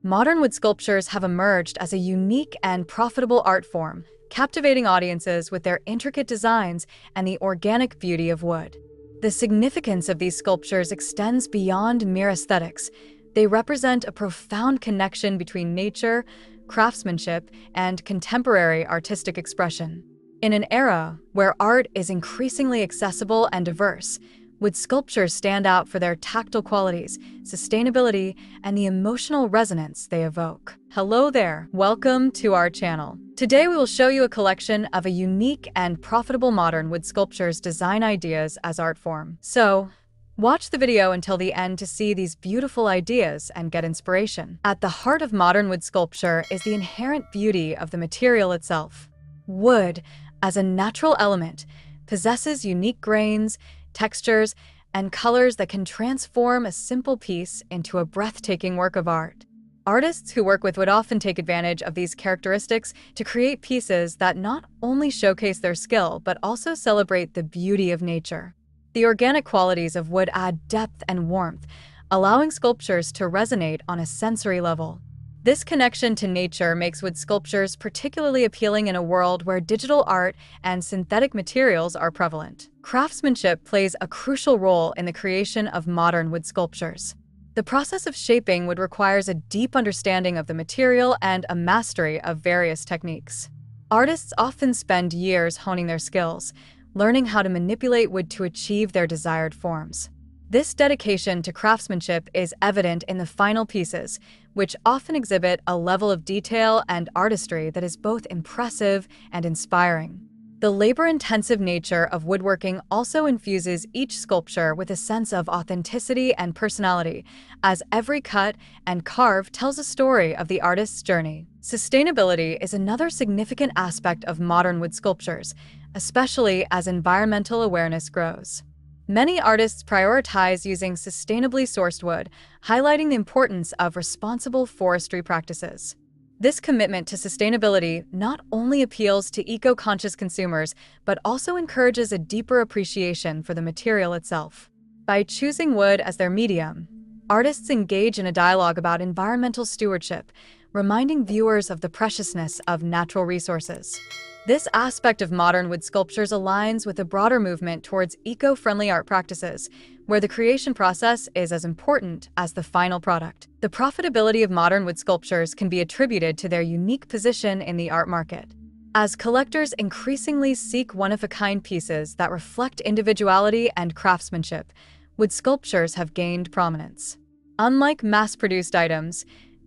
Modern wood sculptures have emerged as a unique and profitable art form, captivating audiences with their intricate designs and the organic beauty of wood. The significance of these sculptures extends beyond mere aesthetics. They represent a profound connection between nature, craftsmanship, and contemporary artistic expression. In an era where art is increasingly accessible and diverse, wood sculptures stand out for their tactile qualities, sustainability, and the emotional resonance they evoke. Hello there, welcome to our channel. Today we will show you a collection of a unique and profitable modern wood sculptures design ideas as art form. So, watch the video until the end to see these beautiful ideas and get inspiration. At the heart of modern wood sculpture is the inherent beauty of the material itself. Wood, as a natural element, possesses unique grains, textures, and colors that can transform a simple piece into a breathtaking work of art. Artists who work with wood often take advantage of these characteristics to create pieces that not only showcase their skill, but also celebrate the beauty of nature. The organic qualities of wood add depth and warmth, allowing sculptures to resonate on a sensory level. This connection to nature makes wood sculptures particularly appealing in a world where digital art and synthetic materials are prevalent. Craftsmanship plays a crucial role in the creation of modern wood sculptures. The process of shaping wood requires a deep understanding of the material and a mastery of various techniques. Artists often spend years honing their skills, learning how to manipulate wood to achieve their desired forms. This dedication to craftsmanship is evident in the final pieces, which often exhibit a level of detail and artistry that is both impressive and inspiring. The labor-intensive nature of woodworking also infuses each sculpture with a sense of authenticity and personality, as every cut and carve tells a story of the artist's journey. Sustainability is another significant aspect of modern wood sculptures, especially as environmental awareness grows. Many artists prioritize using sustainably sourced wood, highlighting the importance of responsible forestry practices. This commitment to sustainability not only appeals to eco-conscious consumers, but also encourages a deeper appreciation for the material itself. By choosing wood as their medium, artists engage in a dialogue about environmental stewardship, reminding viewers of the preciousness of natural resources. This aspect of modern wood sculptures aligns with a broader movement towards eco-friendly art practices, where the creation process is as important as the final product. The profitability of modern wood sculptures can be attributed to their unique position in the art market. As collectors increasingly seek one-of-a-kind pieces that reflect individuality and craftsmanship, wood sculptures have gained prominence. Unlike mass-produced items,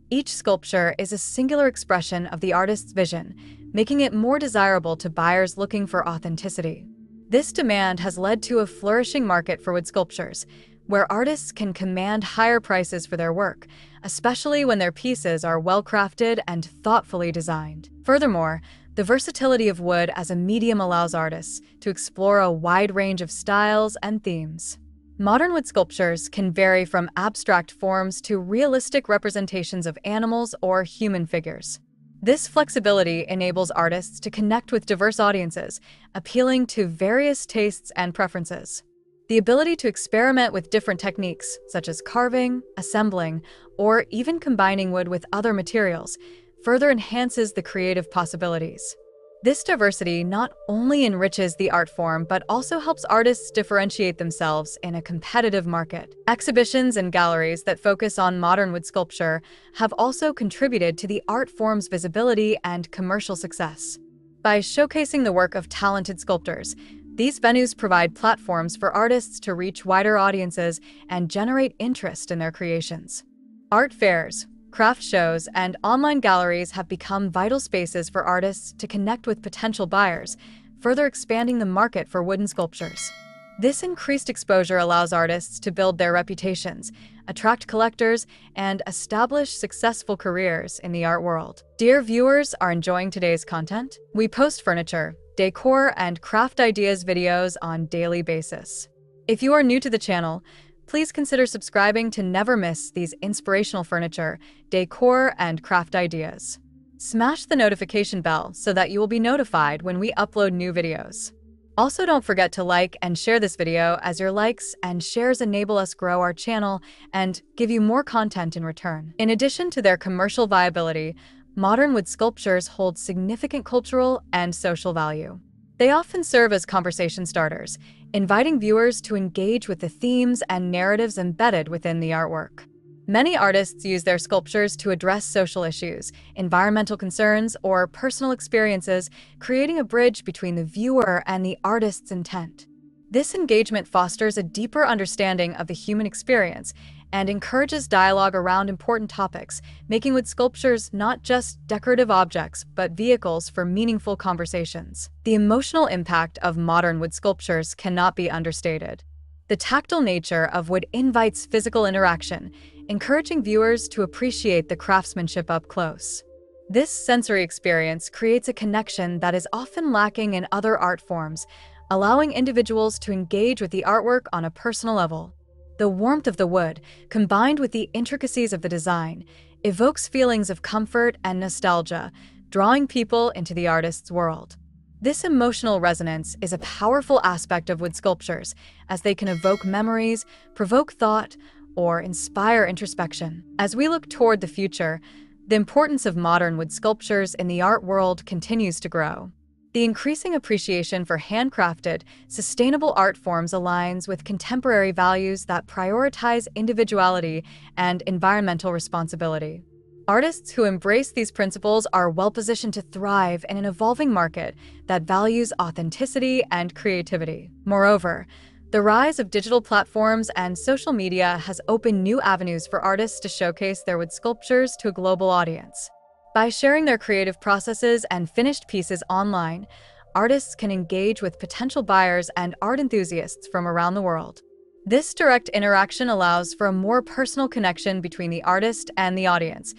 each sculpture is a singular expression of the artist's vision, making it more desirable to buyers looking for authenticity. This demand has led to a flourishing market for wood sculptures, where artists can command higher prices for their work, especially when their pieces are well-crafted and thoughtfully designed. Furthermore, the versatility of wood as a medium allows artists to explore a wide range of styles and themes. Modern wood sculptures can vary from abstract forms to realistic representations of animals or human figures. This flexibility enables artists to connect with diverse audiences, appealing to various tastes and preferences. The ability to experiment with different techniques, such as carving, assembling, or even combining wood with other materials, further enhances the creative possibilities. This diversity not only enriches the art form, but also helps artists differentiate themselves in a competitive market. Exhibitions and galleries that focus on modern wood sculpture have also contributed to the art form's visibility and commercial success. By showcasing the work of talented sculptors, these venues provide platforms for artists to reach wider audiences and generate interest in their creations. Art fairs, craft shows, and online galleries have become vital spaces for artists to connect with potential buyers, further expanding the market for wooden sculptures. This increased exposure allows artists to build their reputations, attract collectors, and establish successful careers in the art world. Dear viewers, are enjoying today's content? We post furniture, decor, and craft ideas videos on a daily basis. If you are new to the channel, please consider subscribing to never miss these inspirational furniture, decor, and craft ideas. Smash the notification bell so that you will be notified when we upload new videos. Also, don't forget to like and share this video, as your likes and shares enable us grow our channel and give you more content in return. In addition to their commercial viability, modern wood sculptures hold significant cultural and social value. They often serve as conversation starters, inviting viewers to engage with the themes and narratives embedded within the artwork. Many artists use their sculptures to address social issues, environmental concerns, or personal experiences, creating a bridge between the viewer and the artist's intent. This engagement fosters a deeper understanding of the human experience and encourages dialogue around important topics, making wood sculptures not just decorative objects, but vehicles for meaningful conversations. The emotional impact of modern wood sculptures cannot be understated. The tactile nature of wood invites physical interaction, encouraging viewers to appreciate the craftsmanship up close. This sensory experience creates a connection that is often lacking in other art forms, allowing individuals to engage with the artwork on a personal level. The warmth of the wood, combined with the intricacies of the design, evokes feelings of comfort and nostalgia, drawing people into the artist's world. This emotional resonance is a powerful aspect of wood sculptures, as they can evoke memories, provoke thought, or inspire introspection. As we look toward the future, the importance of modern wood sculptures in the art world continues to grow. The increasing appreciation for handcrafted, sustainable art forms aligns with contemporary values that prioritize individuality and environmental responsibility. Artists who embrace these principles are well-positioned to thrive in an evolving market that values authenticity and creativity. Moreover, the rise of digital platforms and social media has opened new avenues for artists to showcase their wood sculptures to a global audience. By sharing their creative processes and finished pieces online, artists can engage with potential buyers and art enthusiasts from around the world. This direct interaction allows for a more personal connection between the artist and the audience,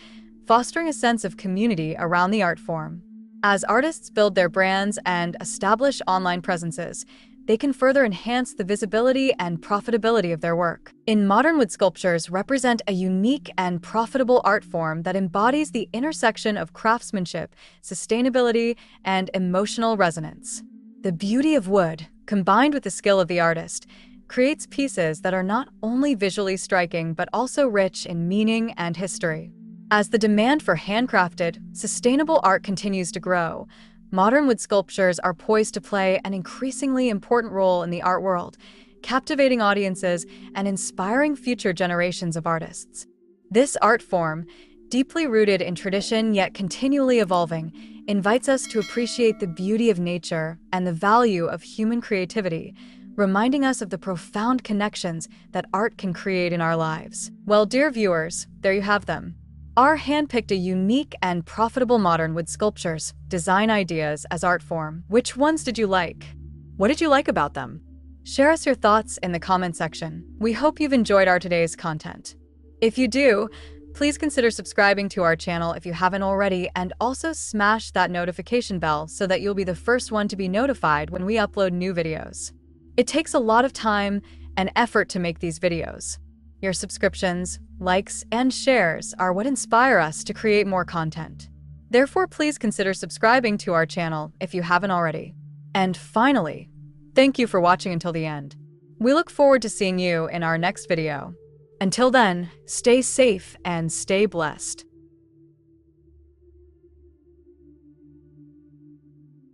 fostering a sense of community around the art form. As artists build their brands and establish online presences, they can further enhance the visibility and profitability of their work. Modern wood sculptures represent a unique and profitable art form that embodies the intersection of craftsmanship, sustainability, and emotional resonance. The beauty of wood, combined with the skill of the artist, creates pieces that are not only visually striking but also rich in meaning and history. As the demand for handcrafted, sustainable art continues to grow, modern wood sculptures are poised to play an increasingly important role in the art world, captivating audiences and inspiring future generations of artists. This art form, deeply rooted in tradition yet continually evolving, invites us to appreciate the beauty of nature and the value of human creativity, reminding us of the profound connections that art can create in our lives. Well, dear viewers, there you have them. Our handpicked a unique and profitable modern wood sculptures, design ideas as art form. Which ones did you like? What did you like about them? Share us your thoughts in the comment section. We hope you've enjoyed our today's content. If you do, please consider subscribing to our channel if you haven't already, and also smash that notification bell so that you'll be the first one to be notified when we upload new videos. It takes a lot of time and effort to make these videos. Your subscriptions, likes, and shares are what inspire us to create more content. Therefore, please consider subscribing to our channel if you haven't already. And finally, thank you for watching until the end. We look forward to seeing you in our next video. Until then, stay safe and stay blessed.